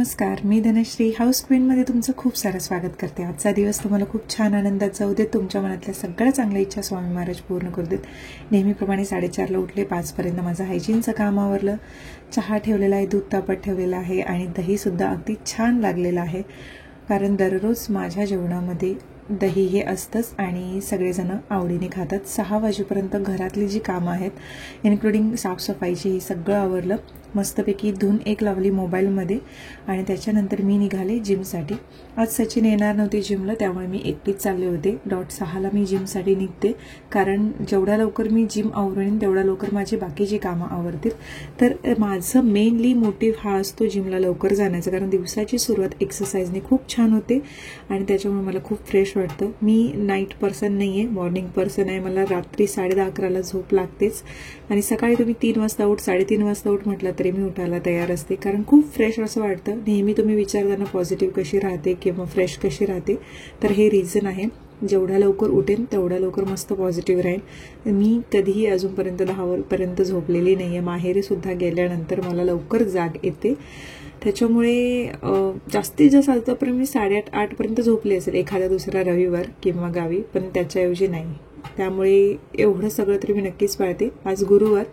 नमस्कार, मी धनश्री हाऊस क्वीनमध्ये तुमचं खूप सारं स्वागत करते। आजचा दिवस तुम्हाला खूप छान आनंदात जाऊ देत, तुमच्या मनातल्या सगळ्या चांगल्या इच्छा स्वामी महाराज पूर्ण करू देत। नेहमीप्रमाणे 4:30ला उठले, 5 पर्यंत माझं हायजीनचं काम आवरलं, चहा ठेवलेला आहे, दूध तापत ठेवलेलं आहे आणि दही सुद्धा अगदी छान लागलेलं आहे, कारण दररोज माझ्या जेवणामध्ये दही हे असतंच आणि सगळेजण आवडीने खातात। 6 वाजेपर्यंत घरातली जी कामं आहेत इन्क्लुडिंग साफसफाईची ही सगळं आवरलं, मस्तपैकी धून एक लावली मोबाईलमध्ये आणि त्याच्यानंतर मी निघाले जिमसाठी। आज सचिन येणार नव्हते जिमला, त्यामुळे मी एकटीच चालले होते। 6:30ला मी जिमसाठी निघते, कारण जेवढ्या लवकर मी जिम आवरेन तेवढ्या लवकर माझी बाकीची कामं आवरतील। तर माझं मेनली मोटिव्ह हा असतो जिमला लवकर जाण्याचा, कारण दिवसाची सुरुवात एक्सरसाइजने खूप छान होते आणि त्याच्यामुळे मला खूप फ्रेश वाटतं। मी नाईट पर्सन नाही आहे, मॉर्निंग पर्सन आहे। मला रात्री 10:30ला झोप लागतेच आणि सकाळी तुम्ही 3 वाजता उठ, 3:30 वाजता उठ म्हटलं तरी मी उठायला तयार असते, कारण खूप फ्रेश असं वाटतं। नेहमी तुम्ही विचारताना पॉझिटिव्ह कशी राहते किंवा फ्रेश कशी राहते, तर हे रिझन आहे। जेवढ्या लवकर उठेन तेवढ्या लवकर मस्त पॉझिटिव्ह राहीन। मी कधीही अजूनपर्यंत 10 झोपलेली नाही आहे, माहेरी सुद्धा गेल्यानंतर मला लवकर जाग येते। त्याच्यामुळे जास्तीत जास्त आतापर्यंत मी 8:30 पर्यंत झोपले असेल, एखादा दुसरा रविवार किंवा गावी, पण त्याच्याऐवजी नाही। त्यामुळे एवढं सगळं तरी मी नक्कीच पाळते। आज गुरुवार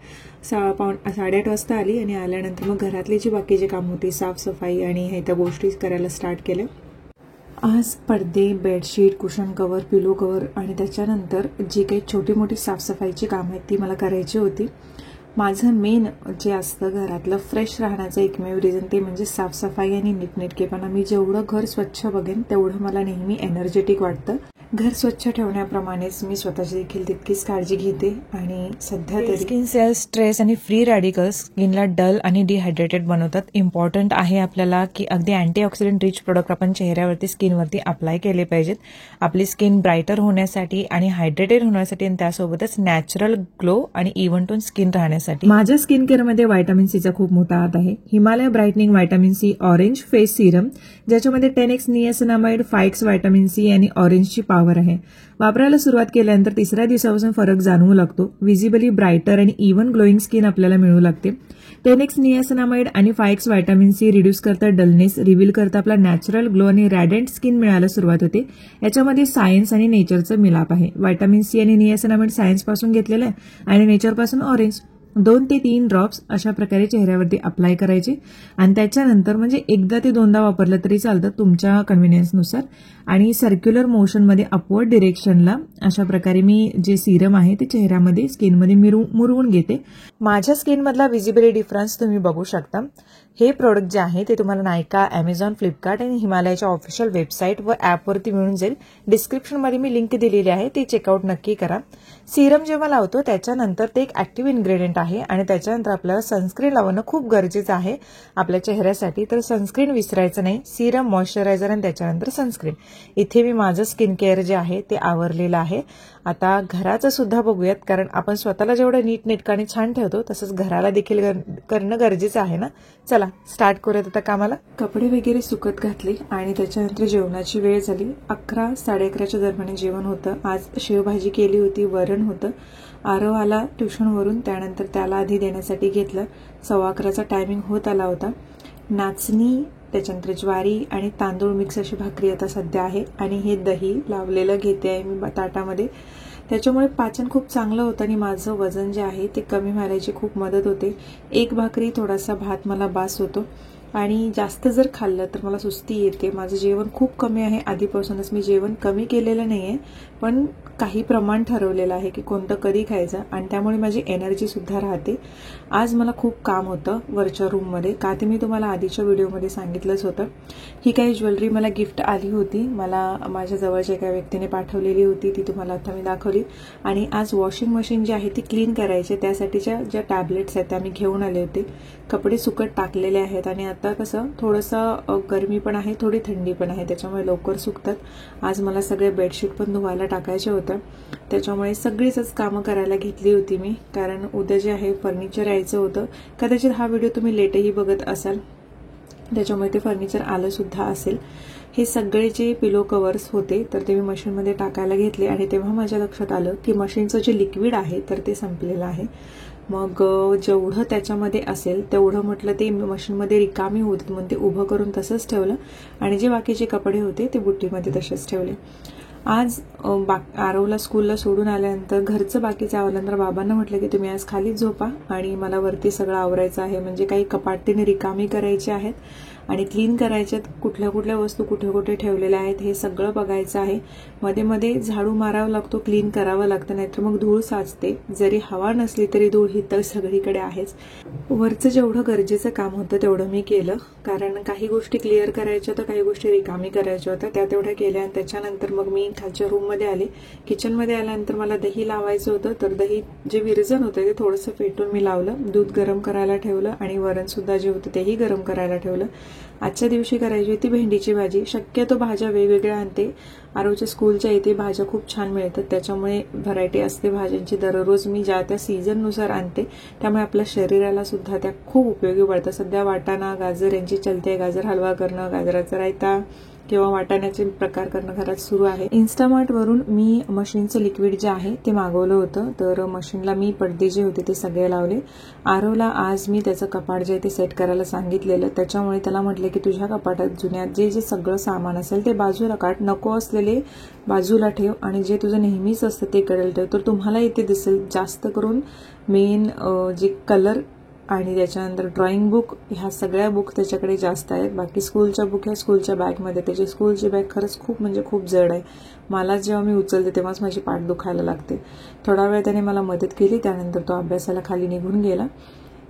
8:30 वाजता आली आणि आल्यानंतर मग घरातली जी बाकीची काम होती, साफसफाई आणि हे त्या गोष्टी करायला स्टार्ट केल्या। आज पडदे, बेडशीट, कुशन कवर, पिलो कवर आणि त्याच्यानंतर जी काही छोटी मोठी साफसफाईची कामं आहेत ती मला करायची होती। माझं मेन जे असतं घरातलं फ्रेश राहण्याचं एकमेव रिझन ते म्हणजे साफसफाई आणि नीटनेटकेपणा। मी जेवढं घर स्वच्छ बघेन तेवढं मला नेहमी एनर्जेटिक वाटतं। घर स्वच्छ ठेवण्याप्रमाणेच मी स्वतःची देखील तितकीच काळजी घेते आणि सध्या तरी स्किन सेल्स, स्ट्रेस आणि फ्री रॅडिकल्स स्किनला डल आणि डिहायड्रेटेड बनवतात। इम्पॉर्टंट आहे आपल्याला की अगदी अँटीऑक्सिडंट रिच प्रोडक्ट आपण चेहऱ्यावरती, स्किनवरती अप्लाय केले पाहिजेत, आपली स्किन ब्राईटर होण्यासाठी आणि हायड्रेटेड होण्यासाठी आणि त्यासोबतच नॅचरल ग्लो आणि इव्हन टोन स्किन राहण्यासाठी। माझ्या स्किन केअरमध्ये व्हिटॅमिन सीचा खूप मोठा हात आहे। Himalaya brightening vitamin C orange face serum, ज्याच्यामध्ये 10x niacinamide, 5x vitamin C आणि ऑरेंजची पॉवर आहे। वापरायला सुरुवात केल्यानंतर 3ऱ्या दिवसापासून फरक जाणवू लागतो। विजिबली ब्राईटर आणि इव्हन ग्लोईंग स्किन आपल्याला मिळू लागते। 10x नियासिनामाइड आणि 5x व्हिटॅमिन सी रिड्यूस करता डलनेस, रिव्हील करता आपला नॅचरल ग्लो आणि रॅडियंट स्किन मिळायला सुरुवात होते। याच्यामध्ये सायन्स आणि नेचरचं मिलाप आहे। व्हिटॅमिन सी आणि नियासिनामाइड सायन्स पासून घेतलेलं आहे आणि नेचरपासून ऑरेंज। 2 ते 3 ड्रॉप्स अशा प्रकारे चेहऱ्यावरती अप्लाय करायचे आणि त्याच्यानंतर म्हणजे एकदा ते 2दा वापरलं तरी चालतं तुमच्या कन्व्हिनियन्सनुसार। आणि सर्क्युलर मोशनमध्ये अपवर्ड डिरेक्शनला अशा प्रकारे मी जे सिरम आहे ते चेहऱ्यामध्ये, स्किनमध्ये मुरवून घेते। माझ्या स्किनमधला विजिबल डिफरन्स तुम्ही बघू शकता। हे प्रोडक्ट जे आहे ते तुम्हाला नायका, अमेझॉन, फ्लिपकार्ट आणि हिमालयाच्या ऑफिशियल वेबसाईट व ॲपवरती मिळून जाईल। डिस्क्रिप्शनमध्ये मी लिंक दिलेली आहे, ते चेकआउट नक्की करा। सिरम जेव्हा लावतो त्याच्यानंतर ते एक ॲक्टिव्ह इन्ग्रेडियंट आहे आणि त्याच्यानंतर आपल्याला सनस्क्रीन लावणं खूप गरजेचं आहे आपल्या चेहऱ्यासाठी, तर सनस्क्रीन विसरायचं नाही। सिरम, मॉइश्चरायझर आणि त्याच्यानंतर सनस्क्रीन। इथे मी माझं स्किन केअर जे आहे ते आवरलेलं आहे। आता घराचं सुद्धा बघूयात, कारण आपण स्वतःला जेवढं नीटनेटकाने छान ठेवतो तसंच घराला देखील करणं गरजेचं आहे ना। चला स्टार्ट करूयात आता कामाला। कपडे वगैरे सुकत घातले आणि त्याच्यानंतर जेवणाची वेळ झाली। 11, 11:30च्या दरम्यान जेवण होतं। आज शेवभाजी केली होती, वरण होतं। आरव आला ट्युशनवरून, त्यानंतर त्याला आधी देण्यासाठी घेतलं। 11:15चा टायमिंग होत आला होता। नाचणी, त्याच्यानंतर ज्वारी आणि तांदूळ मिक्स अशी भाकरी आता सध्या आहे आणि हे दही लावलेलं घेते आहे मी ताटामध्ये। त्याच्यामुळे पाचन खूप चांगलं होतं आणि माझं वजन जे आहे ते कमी व्हायची खूप मदत होते। एक भाकरी, थोडासा भात मला बास होतो आणि जास्त जर खाल्लं तर मला सुस्ती येते। माझं जेवण खूप कमी आहे, आधीपासूनच मी जेवण कमी केलेलं नाही आहे, पण काही प्रमाण ठरवलेलं आहे की कोणतं कधी खायचं आणि त्यामुळे माझी एनर्जी सुद्धा राहते। आज मला खूप काम होतं वरच्या रूममध्ये, का ते मी तुम्हाला आधीच्या व्हिडिओमध्ये सांगितलंच होतं। ही काही ज्वेलरी मला गिफ्ट आली होती, मला माझ्या जवळच्या एका व्यक्तीने पाठवलेली होती, ती तुम्हाला आता मी दाखवली। आणि आज वॉशिंग मशीन जी आहे ती क्लीन करायची, त्यासाठीच्या ज्या टॅबलेट्स आहेत त्या मी घेऊन आले होते। कपडे सुकत टाकलेले आहेत आणि आता कसं थोडंसं गरमी पण आहे, थोडी थंडी पण आहे, त्याच्यामुळे लवकर सुकतात। आज मला सगळे बेडशीट पण धुवायला टाकायचे होतं, त्याच्यामुळे सगळीच कामं करायला घेतली होती मी, कारण उद्या जे आहे फर्निचर यायचं होतं। कदाचित हा व्हिडिओ तुम्ही लेटही बघत असाल, त्याच्यामुळे ते फर्निचर आलं सुद्धा असेल। हे सगळे जे पिलो कवर्स होते तर ते मी मशीनमध्ये टाकायला घेतले आणि तेव्हा माझ्या लक्षात आलं की मशीनचं जे लिक्विड आहे तर ते संपलेलं आहे। मग जेवढं त्याच्यामध्ये असेल तेवढं म्हटलं ते मशीनमध्ये रिकामी होत म्हणून ते उभं करून तसंच ठेवलं आणि जे बाकीचे कपडे होते ते बुट्टीमध्ये तसेच ठेवले. आज आरवला स्कूलला सोडून आल्यानंतर घरचं बाकीचं आवरल्यानंतर बाबांना म्हटलं की तुम्ही आज खालीच झोपा आणि मला वरती सगळं आवरायचं आहे, म्हणजे काही कपाटीने रिकामी करायची आहेत आणि क्लीन करायच्यात, कुठल्या कुठल्या वस्तू कुठे कुठे ठेवलेल्या आहेत हे सगळं बघायचं आहे. मध्ये मध्ये झाडू मारावा लागतो, क्लीन करावं लागतं, नाहीतर मग धूळ साचते. जरी हवा नसली तरी धूळ ही तर सगळीकडे आहेच. वरचं जेवढं गरजेचं काम होतं तेवढं मी केलं, कारण काही गोष्टी क्लिअर करायच्या होत्या, काही गोष्टी रिकामी करायच्या होत्या, त्या तेवढ्या केल्या. आणि त्याच्यानंतर मग मी खालच्या रूममध्ये आले. किचनमध्ये आल्यानंतर मला दही लावायचं होतं, तर दही जे विरजण होतं ते थोडंसं फेटून मी लावलं, दूध गरम करायला ठेवलं आणि वरण सुद्धा जे होतं तेही गरम करायला ठेवलं. आजच्या दिवशी करायची होती भेंडीची भाजी. शक्यतो भाज्या वेगवेगळ्या आणते. आरवच्या स्कूलच्या इथे भाज्या खूप छान मिळतात, त्याच्यामुळे व्हरायटी असते भाज्यांची. दररोज मी ज्या त्या सीझननुसार आणते, त्यामुळे आपल्या शरीराला सुद्धा त्या खूप उपयोगी पडतात. सध्या वाटाणा, गाजर यांची चलते. गाजर हलवा करणं, गाजराचा रायता किंवा वाटाण्याचे प्रकार करणं घरात सुरू आहे. इन्स्टामार्टवरून मी मशीनचं लिक्विड जे आहे ते मागवलं होतं, तर मशीनला मी पडदे जे होते ते सगळे लावले. आरवला आज मी त्याचं कपाट जे आहे ते सेट करायला सांगितलेलं, त्याच्यामुळे त्याला म्हटलं की तुझ्या कपाटात जुन्यात जे जे सगळं सामान असेल ते बाजूला काढ, नको असलेले बाजूला ठेव आणि जे तुझं नेहमीच असतं ते कडेला ठेव. तर तुम्हाला इथे दिसेल जास्त करून मेन जे कलर आणि त्याच्यानंतर ड्रॉइंग बुक, ह्या सगळ्या बुक त्याच्याकडे जास्त आहेत. बाकी स्कूलच्या बुक ह्या स्कूलच्या बॅगमध्ये. त्याची स्कूलची बॅग खरंच खूप म्हणजे खूप जड आहे. मला जेव्हा मी उचलते तेव्हाच माझी पाठ दुखायला लागते. थोडा वेळ त्याने मला मदत केली, त्यानंतर तो अभ्यासाला खाली निघून गेला.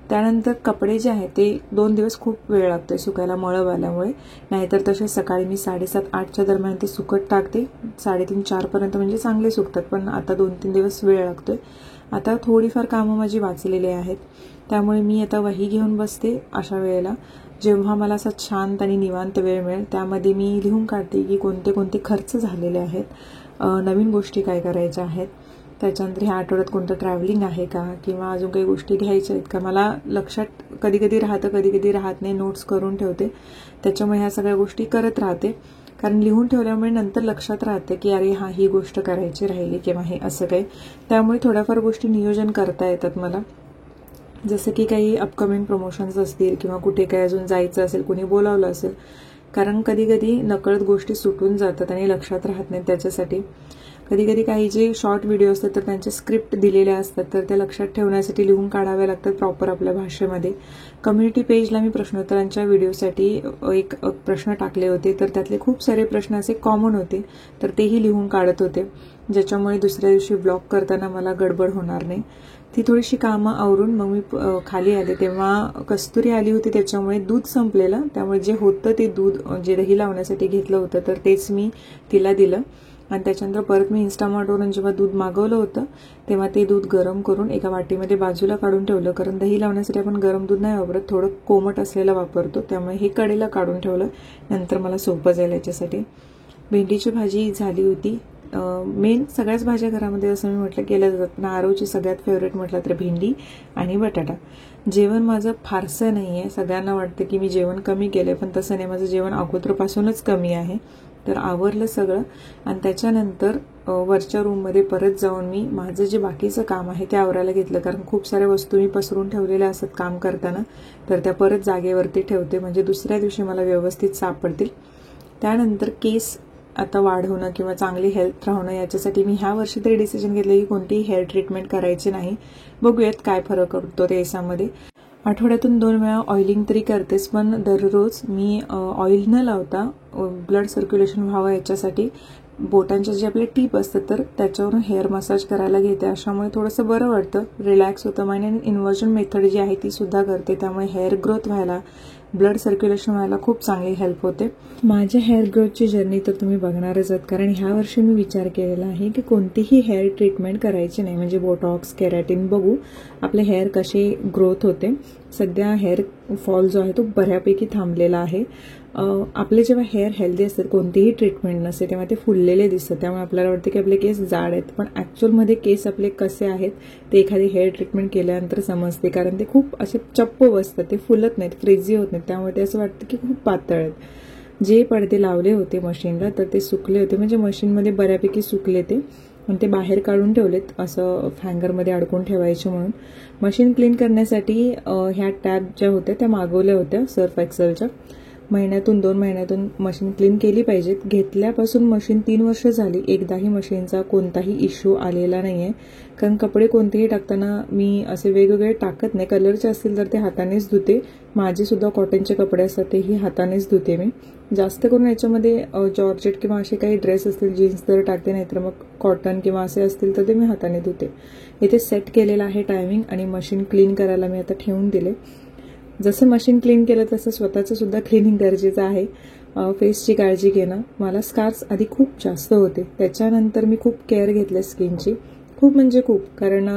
त्यानंतर कपडे जे आहेत ते 2 दिवस खूप वेळ लागतोय सुकायला मळब आल्यामुळे, नाहीतर तसे सकाळी मी 7:30-8च्या दरम्यान ते सुकत टाकते. 3:30-4 पर्यंत म्हणजे चांगले सुकतात, पण आता 2-3 दिवस वेळ लागतोय. आता थोडीफार कामं माझी वाचलेली आहेत, त्यामुळे मी आता वही घेऊन बसते. अशा वेळेला जेव्हा मला असा शांत आणि निवांत वेळ मिळेल त्यामध्ये मी लिहून काढते की कोणते कोणते खर्च झालेले आहेत, नवीन गोष्टी काय करायच्या आहेत, त्याच्यानंतर ह्या आठवड्यात कोणतं ट्रॅव्हलिंग आहे का किंवा अजून काही गोष्टी घ्यायच्या आहेत का. मला लक्षात कधी कधी राहतं, कधी कधी राहत नाही. नोट्स करून ठेवते, त्याच्यामुळे ह्या सगळ्या गोष्टी करत राहते. कारण लिहून ठेवल्यामुळे नंतर लक्षात राहते की अरे हा ही गोष्ट करायची राहिली किंवा हे असं काही. त्यामुळे थोड्याफार गोष्टी नियोजन करता येतात मला, जसं की काही अपकमिंग प्रमोशन्स असतील किंवा कुठे काही अजून जायचं असेल, कुणी बोलावलं असेल. कारण कधी कधी नकळत गोष्टी सुटून जातात आणि लक्षात राहत नाहीत. त्याच्यासाठी कधी कधी काही जे शॉर्ट व्हिडिओ असतात तर त्यांचे स्क्रिप्ट दिलेल्या असतात, तर त्या लक्षात ठेवण्यासाठी लिहून काढाव्या लागतात प्रॉपर आपल्या भाषेमध्ये. कम्युनिटी पेजला मी प्रश्नोत्तरांच्या व्हिडिओसाठी एक प्रश्न टाकले होते, तर त्यातले खूप सारे प्रश्न असे कॉमन होते, तर तेही लिहून काढत होते, ज्याच्यामुळे दुसऱ्या दिवशी ब्लॉग करताना मला गडबड होणार नाही. ती थोडीशी कामं आवरून मग मी खाली आले तेव्हा कस्तुरी आली होती, त्याच्यामुळे दूध संपलेलं. त्यामुळे जे होतं ते दूध जे दही लावण्यासाठी घेतलं होतं तर तेच मी तिला दिलं. आणि त्याच्यानंतर परत मी इन्स्टामार्टवरून जेव्हा दूध मागवलं होतं तेव्हा ते दूध गरम करून एका वाटीमध्ये बाजूला काढून ठेवलं, कारण दही लावण्यासाठी आपण गरम दूध नाही वापरत, थोडं कोमट असलेलं वापरतो, त्यामुळे हे कडेला काढून ठेवलं. नंतर मला सोपं जाईल याच्यासाठी. भेंडीची भाजी झाली होती. मेन सगळ्याच भाज्या घरामध्ये असं मी म्हटलं केल्या जातात ना, आरवची सगळ्यात फेवरेट म्हटलं तर भेंडी आणि बटाटा. जेवण माझं फारसं नाही आहे. सगळ्यांना वाटतं की मी जेवण कमी केलं, पण तसं नाही. माझं जेवण अगोदरपासूनच कमी आहे. तर आवरलं सगळं आणि त्याच्यानंतर वरच्या रूममध्ये परत जाऊन मी माझं जे बाकीचं काम आहे ते आवरायला घेतलं, कारण खूप साऱ्या वस्तू मी पसरून ठेवलेल्या असतात काम करताना, तर त्या परत जागेवरती ठेवते म्हणजे दुसऱ्या दिवशी मला व्यवस्थित सापडतील. त्यानंतर केस आता वाढवणं किंवा चांगली हेल्थ राहणं याच्यासाठी मी ह्या वर्षी तरी डिसिजन घेतलं की कोणतीही हेअर ट्रीटमेंट करायची नाही. बघूयात काय फरक पडतो केसामध्ये. आठवड्यातून 2 वेळा ऑइलिंग तरी करतेच, पण दररोज मी ऑइल न लावता ब्लड सर्क्युलेशन व्हावं याच्यासाठी बोटांचे जे आपले टीप असतात तर त्याच्यावरून हेअर मसाज करायला घेते. अशामुळे थोडंसं बरं वाटतं, रिलॅक्स होतं माइंड. आणि इन्व्हर्जन मेथड जी आहे ती सुद्धा करते, त्यामुळे हेअर ग्रोथ व्हायला, ब्लड सर्क्युलेशन व्हायला खूप चांगली हेल्प होते. माझ्या हेअर ग्रोथची जर्नी तर तुम्ही बघणारच आहात, कारण ह्या वर्षी मी विचार केलेला आहे की कोणतीही हेअर ट्रीटमेंट करायची नाही, म्हणजे बोटॉक्स, केरॅटिन, बघू आपले हेअर कसे ग्रोथ होते. सध्या हेअर फॉल जो आहे तो बऱ्यापैकी थांबलेला आहे. आपले जेव्हा हेअर हेल्दी असतात, कोणतीही ट्रीटमेंट नसते, तेव्हा ते फुललेले दिसतात, त्यामुळे आपल्याला वाटतं की आपले केस जाड आहेत, पण ॲक्च्युअलमध्ये केस आपले कसे आहेत ते एखादी हेअर ट्रीटमेंट केल्यानंतर समजते, कारण ते खूप असे चप्प बसतात, ते फुलत नाहीत, फ्रिझी होत नाहीत, त्यामुळे ते असं वाटतं की खूप पातळ आहेत. जे पडदे लावले होते मशीनला तर ते सुकले होते, म्हणजे मशीनमध्ये बऱ्यापैकी सुकले ते. पण ते बाहेर काढून ठेवलेत असं हँगरमध्ये अडकून ठेवायचे म्हणून. मशीन क्लीन करण्यासाठी ह्या टॅब ज्या होत्या त्या मागवल्या होत्या सर्फ एक्सेलच्या. महिन्यातून 2 महिन्यातून मशीन क्लीन केली पाहिजेत. घेतल्यापासून मशीन 3 वर्ष झाली, एकदाही मशीनचा कोणताही इश्यू आलेला नाही आहे. कारण कपडे कोणतेही टाकताना मी असे वेगवेगळे टाकत नाही. कलरचे असतील तर ते हातानेच धुते. माझे सुद्धा कॉटनचे कपडे असतात तेही हातानेच धुते मी. जास्त करून याच्यामध्ये जॉर्जेट किंवा असे काही ड्रेस असतील जीन्स तर टाकते, नाहीतर मग कॉटन किंवा असे असतील तर ते मी हाताने धुते. इथे सेट केलेलं आहे टायमिंग आणि मशीन क्लीन करायला मी आता ठेवून दिले. जसं मशीन क्लीन केलं तसं स्वतःचं सुद्धा क्लिनिंग गरजेचं आहे. फेसची काळजी घेणं. मला स्कार्स आधी खूप जास्त होते, त्याच्यानंतर मी खूप केअर घेतली स्किनची, खूप म्हणजे खूप. कारण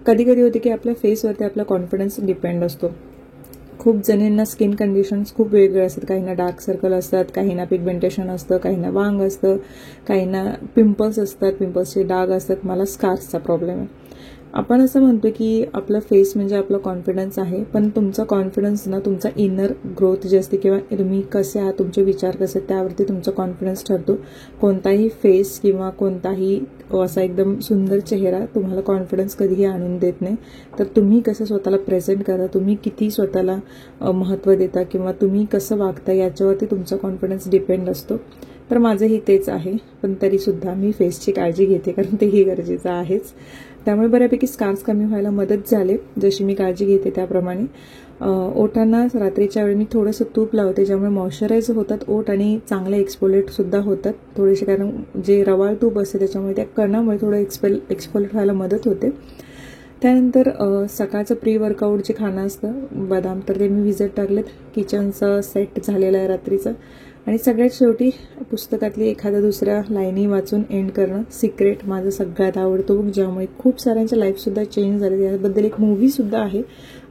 कधी कधी होते की आपल्या फेसवरती आपला कॉन्फिडन्स डिपेंड असतो. खूप जणींना स्किन कंडिशन्स खूप वेगळे असतात. काहींना डार्क सर्कल असतात, काहींना पिगमेंटेशन असतं, काहींना वांग असतं, काहींना पिंपल्स असतात, पिंपल्सचे डाग असतात. मला स्कार्सचा प्रॉब्लेम आहे. आपण असं म्हणतो की आपला फेस म्हणजे आपला कॉन्फिडन्स आहे, पण तुमचा कॉन्फिडन्स ना तुमचा इनर ग्रोथ जे असते किंवा तुम्ही कसे आहात, तुमचे विचार कसे, त्यावरती तुमचा कॉन्फिडन्स ठरतो. कोणताही फेस किंवा कोणताही असा एकदम सुंदर चेहरा तुम्हाला कॉन्फिडन्स कधीही आणून देत नाही. तर तुम्ही कसं स्वतःला प्रेझेंट करा, तुम्ही किती स्वतःला महत्त्व देता किंवा तुम्ही कसं वागता याच्यावरती तुमचा कॉन्फिडन्स डिपेंड असतो. तर माझंही तेच आहे, पण तरीसुद्धा मी फेसची काळजी घेते कारण तेही गरजेचं आहेच. त्यामुळे बऱ्यापैकी स्कार्स कमी व्हायला मदत झाले, जशी मी काळजी घेते त्याप्रमाणे. ओठांना रात्रीच्या वेळी मी थोडंसं तूप लावते, ज्यामुळे मॉइश्चराईज होतात ओठ आणि चांगले एक्सफोलेटसुद्धा होतात थोडेसे. कारण जे रवाळ तूप असते त्याच्यामुळे त्या कणामुळे थोडं एक्सफोलेट व्हायला मदत होते. त्यानंतर सकाळचं प्री वर्कआउट जे खाणं असतं बदाम, तर ते मी भिजत टाकलेत. किचनचं सेट झालेलं आहे रात्रीचं. आणि सगळ्यात शेवटी पुस्तकातली एखाद्या दुसऱ्या लाईनी वाचून एंड करणं. सिक्रेट माझं सगळ्यात आवडतो बुक, ज्यामुळे खूप साऱ्यांच्या लाईफसुद्धा चेंज झाले. याबद्दल एक मूवीसुद्धा आहे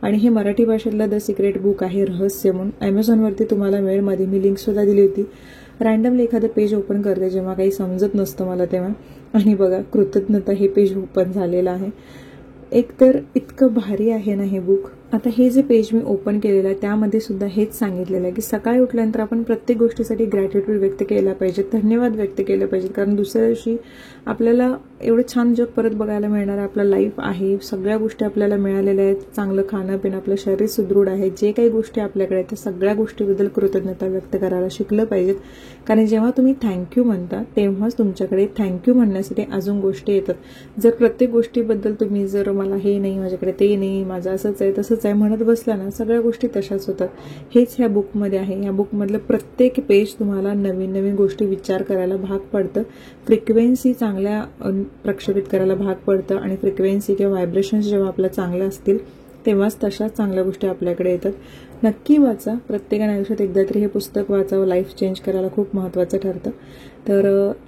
आणि हे मराठी भाषेतलं द सिक्रेट बुक आहे, रहस्य म्हणून. ॲमेझॉनवरती तुम्हाला मिळेल. मध्ये मी लिंकसुद्धा दिली होती. रँडमली एखादं पेज ओपन करते जेव्हा काही समजत नसतं मला तेव्हा. आणि बघा, कृतज्ञता हे पेज ओपन झालेलं आहे. एकतर इतकं भारी आहे ना हे बुक. आता हे जे पेज मी ओपन केलेलं आहे त्यामध्ये सुद्धा हेच सांगितलेलं आहे की सकाळी उठल्यानंतर आपण प्रत्येक गोष्टीसाठी ग्रॅटिट्यूड व्यक्त केला पाहिजे, धन्यवाद व्यक्त केलं पाहिजे. कारण दुसऱ्या दिवशी आपल्याला एवढं छान जग परत बघायला मिळणार आहे. आपलं लाईफ आहे, सगळ्या गोष्टी आपल्याला मिळालेल्या आहेत, चांगलं खाणं पिणं, आपलं शरीर सुदृढ आहे, जे काही गोष्टी आपल्याकडे आहेत त्या सगळ्या गोष्टीबद्दल कृतज्ञता व्यक्त करायला शिकलं पाहिजेत. कारण जेव्हा तुम्ही थँक्यू म्हणता तेव्हाच तुमच्याकडे थँक्यू म्हणण्यासाठी अजून गोष्टी येतात. जर प्रत्येक गोष्टीबद्दल तुम्ही जर मला हे नाही, माझ्याकडे ते नाही, माझं असंच आहे तसंच आहे म्हणत बसला ना, सगळ्या गोष्टी तशाच होतात. हेच ह्या बुकमध्ये आहे. ह्या बुकमधलं प्रत्येक पेज तुम्हाला नवीन नवीन गोष्टी विचार करायला भाग पडतं. फ्रिक्वेन्सी चांगल्या प्रक्षेपित करायला भाग पडतं आणि फ्रिक्वेन्सी किंवा व्हायब्रेशन्स जेव्हा आपल्या चांगल्या असतील तेव्हाच तशाच चांगल्या गोष्टी आपल्याकडे येतात. नक्की वाचा. प्रत्येकाने आयुष्यात एकदा तरी हे पुस्तक वाचावं. लाईफ चेंज करायला खूप महत्त्वाचं ठरतं. तर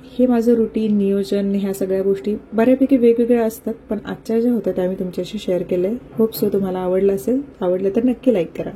हे माझं रुटीन, नियोजन, ह्या सगळ्या गोष्टी बऱ्यापैकी वेगवेगळ्या असतात, पण आजच्या ज्या होत्या त्या मी तुमच्याशी शेअर केल्या. होप सो तुम्हाला आवडलं असेल. आवडलं तर नक्की लाईक करा.